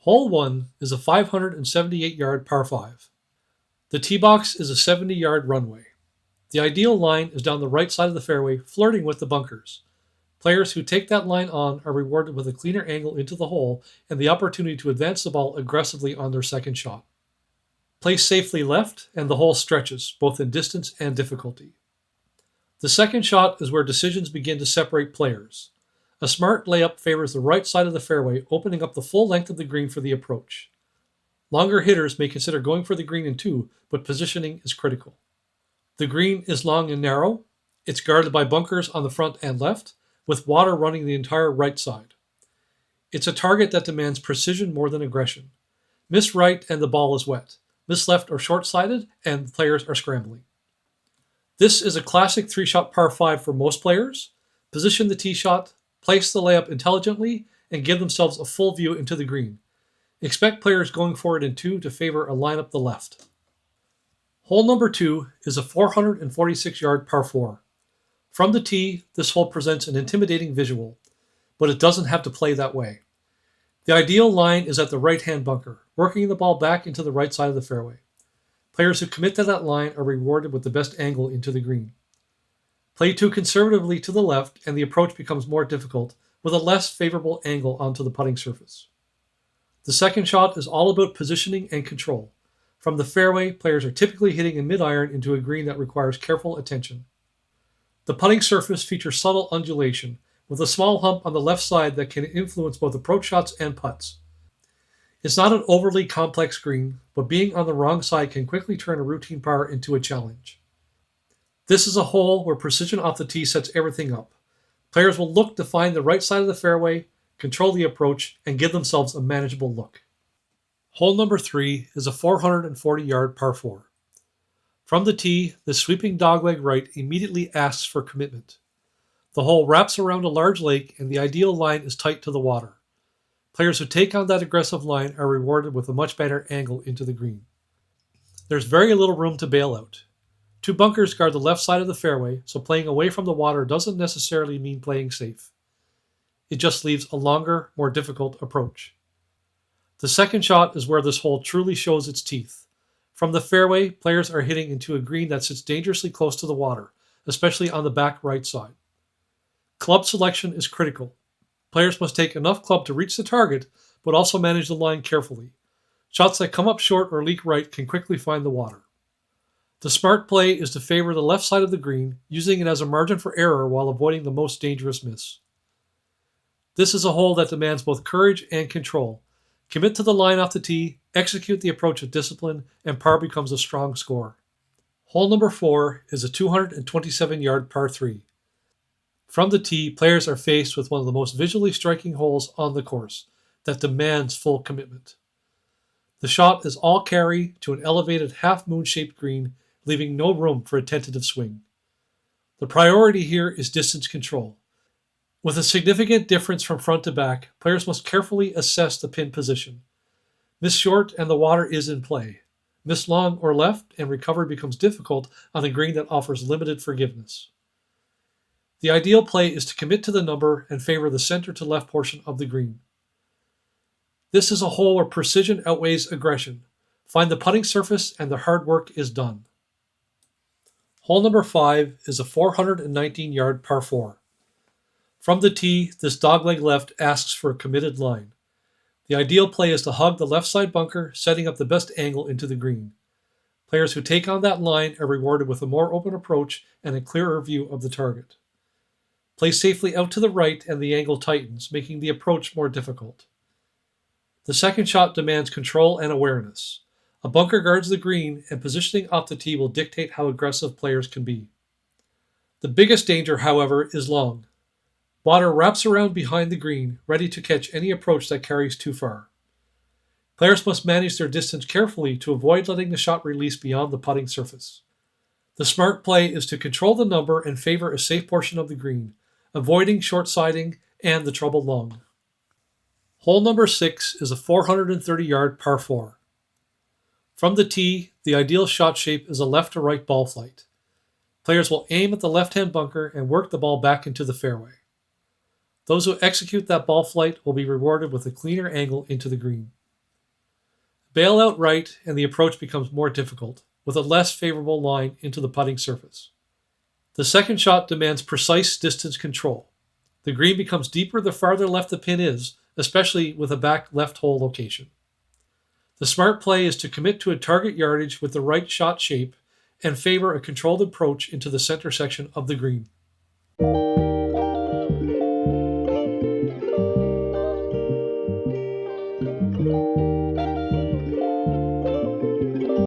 Hole 1 is a 578-yard par 5. The tee box is a 70-yard runway. The ideal line is down the right side of the fairway, flirting with the bunkers. Players who take that line on are rewarded with a cleaner angle into the hole and the opportunity to advance the ball aggressively on their second shot. Play safely left, and the hole stretches, both in distance and difficulty. The second shot is where decisions begin to separate players. A smart layup favors the right side of the fairway, opening up the full length of the green for the approach. Longer hitters may consider going for the green in two, but positioning is critical. The green is long and narrow. It's guarded by bunkers on the front and left, with water running the entire right side. It's a target that demands precision more than aggression. Miss right and the ball is wet. Miss left or short-sided, and players are scrambling. This is a classic three-shot par 5 for most players. Position the tee shot, place the layup intelligently, and give themselves a full view into the green. Expect players going for it in two to favor a line up the left. Hole number 2 is a 446-yard par 4. From the tee, this hole presents an intimidating visual, but it doesn't have to play that way. The ideal line is at the right-hand bunker, working the ball back into the right side of the fairway. Players who commit to that line are rewarded with the best angle into the green. Play too conservatively to the left, and the approach becomes more difficult, with a less favorable angle onto the putting surface. The second shot is all about positioning and control. From the fairway, players are typically hitting a mid-iron into a green that requires careful attention. The putting surface features subtle undulation, with a small hump on the left side that can influence both approach shots and putts. It's not an overly complex green, but being on the wrong side can quickly turn a routine par into a challenge. This is a hole where precision off the tee sets everything up. Players will look to find the right side of the fairway, control the approach, and give themselves a manageable look. Hole number 3 is a 440-yard par 4. From the tee, the sweeping dogleg right immediately asks for commitment. The hole wraps around a large lake, and the ideal line is tight to the water. Players who take on that aggressive line are rewarded with a much better angle into the green. There's very little room to bail out. Two bunkers guard the left side of the fairway, so playing away from the water doesn't necessarily mean playing safe. It just leaves a longer, more difficult approach. The second shot is where this hole truly shows its teeth. From the fairway, players are hitting into a green that sits dangerously close to the water, especially on the back right side. Club selection is critical. Players must take enough club to reach the target, but also manage the line carefully. Shots that come up short or leak right can quickly find the water. The smart play is to favor the left side of the green, using it as a margin for error while avoiding the most dangerous miss. This is a hole that demands both courage and control. Commit to the line off the tee, execute the approach with discipline, and par becomes a strong score. Hole number 4 is a 227-yard par 3. From the tee, players are faced with one of the most visually striking holes on the course that demands full commitment. The shot is all carry to an elevated half-moon-shaped green, leaving no room for a tentative swing. The priority here is distance control. With a significant difference from front to back, players must carefully assess the pin position. Miss short and the water is in play. Miss long or left and recovery becomes difficult on a green that offers limited forgiveness. The ideal play is to commit to the number and favor the center to left portion of the green. This is a hole where precision outweighs aggression. Find the putting surface and the hard work is done. Hole number 5 is a 419-yard par 4. From the tee, this dogleg left asks for a committed line. The ideal play is to hug the left side bunker, setting up the best angle into the green. Players who take on that line are rewarded with a more open approach and a clearer view of the target. Play safely out to the right and the angle tightens, making the approach more difficult. The second shot demands control and awareness. A bunker guards the green, and positioning off the tee will dictate how aggressive players can be. The biggest danger, however, is long. Water wraps around behind the green, ready to catch any approach that carries too far. Players must manage their distance carefully to avoid letting the shot release beyond the putting surface. The smart play is to control the number and favor a safe portion of the green, avoiding short-siding and the trouble long. Hole number 6 is a 430-yard par 4. From the tee, the ideal shot shape is a left to right ball flight. Players will aim at the left-hand bunker and work the ball back into the fairway. Those who execute that ball flight will be rewarded with a cleaner angle into the green. Bail out right, and the approach becomes more difficult, with a less favorable line into the putting surface. The second shot demands precise distance control. The green becomes deeper the farther left the pin is, especially with a back left hole location. The smart play is to commit to a target yardage with the right shot shape and favor a controlled approach into the center section of the green.